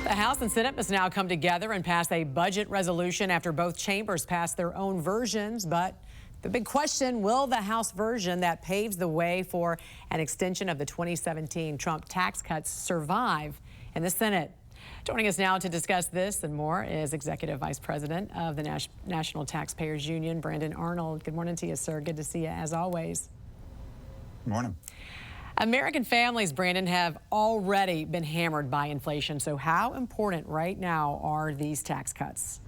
The House and Senate must now come together and pass a budget resolution after both chambers passed their own versions. But the big question, will the House version that paves the way for an extension of the 2017 Trump tax cuts survive in the Senate? Joining us now to discuss this and more is Executive Vice President of the National Taxpayers Union, Brandon Arnold. Good morning to you, sir. Good to see you as always. Good morning. American families, Brandon, have already been hammered by inflation. So how important right now are these tax cuts?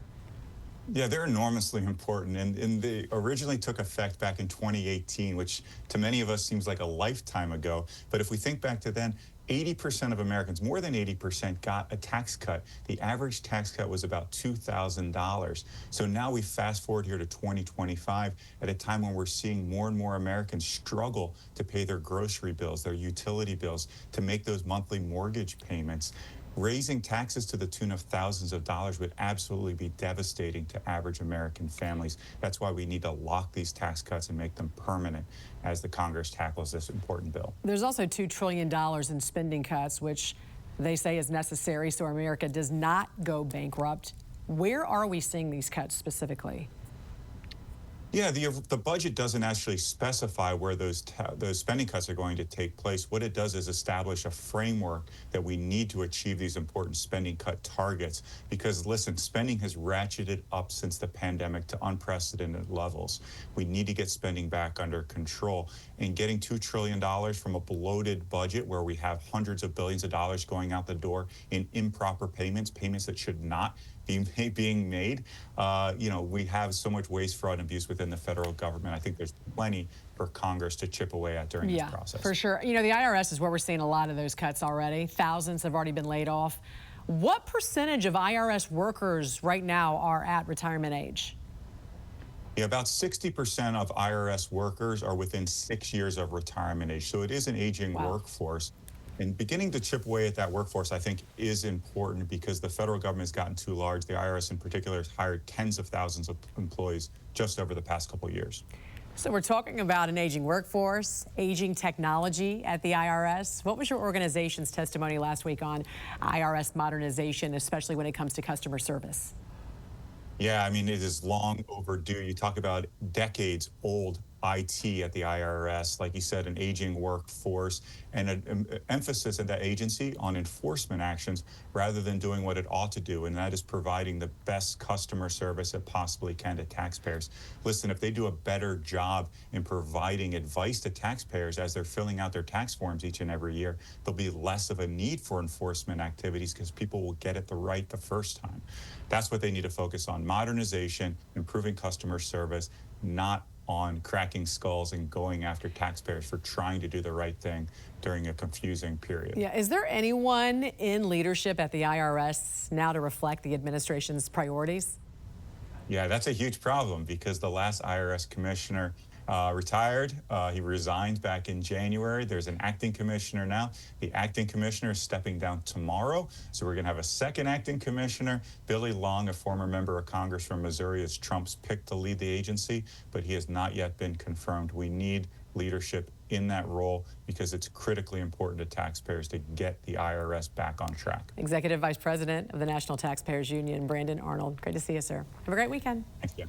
Yeah, they're enormously important, and they originally took effect back in 2018, which to many of us seems like a lifetime ago. But if we think back to then, 80% of Americans, more than 80%, got a tax cut. The average tax cut was about $2,000. So now we fast forward here to 2025 at a time when we're seeing more and more Americans struggle to pay their grocery bills, their utility bills, to make those monthly mortgage payments. Raising taxes to the tune of thousands of dollars would absolutely be devastating to average American families. That's why we need to lock these tax cuts and make them permanent as the Congress tackles this important bill. There's also $2 trillion in spending cuts, which they say is necessary so America does not go bankrupt. Where are we seeing these cuts specifically? Yeah, the budget doesn't actually specify where those spending cuts are going to take place. What it does is establish a framework that we need to achieve these important spending cut targets. Because listen, spending has ratcheted up since the pandemic to unprecedented levels. We need to get spending back under control. And getting $2 trillion from a bloated budget where we have hundreds of billions of dollars going out the door in improper payments that should not be being made. We have so much waste, fraud, and abuse within the federal government. I think there's plenty for Congress to chip away at during this process. For sure. You know, the IRS is where we're seeing a lot of those cuts already. Thousands have already been laid off. What percentage of IRS workers right now are at retirement age? Yeah, about 60% of IRS workers are within 6 years of retirement age. So it is an aging workforce. And beginning to chip away at that workforce, I think, is important because the federal government has gotten too large. The IRS in particular has hired tens of thousands of employees just over the past couple of years. So we're talking about an aging workforce, aging technology at the IRS. What was your organization's testimony last week on IRS modernization, especially when it comes to customer service? Yeah, I mean, it is long overdue. You talk about decades old IT at the IRS, like you said, an aging workforce, and an emphasis at that agency on enforcement actions rather than doing what it ought to do, and that is providing the best customer service it possibly can to taxpayers. Listen, if they do a better job in providing advice to taxpayers as they're filling out their tax forms each and every year, there'll be less of a need for enforcement activities because people will get it right the first time. That's what they need to focus on: modernization, improving customer service, not on cracking skulls and going after taxpayers for trying to do the right thing during a confusing period. Yeah, is there anyone in leadership at the IRS now to reflect the administration's priorities? Yeah, that's a huge problem because the last IRS commissioner retired. He resigned back in January. There's an acting commissioner now. The acting commissioner is stepping down tomorrow. So we're going to have a second acting commissioner. Billy Long, a former member of Congress from Missouri, is Trump's pick to lead the agency, but he has not yet been confirmed. We need leadership in that role because it's critically important to taxpayers to get the IRS back on track. Executive Vice President of the National Taxpayers Union, Brandon Arnold. Great to see you, sir. Have a great weekend. Thank you.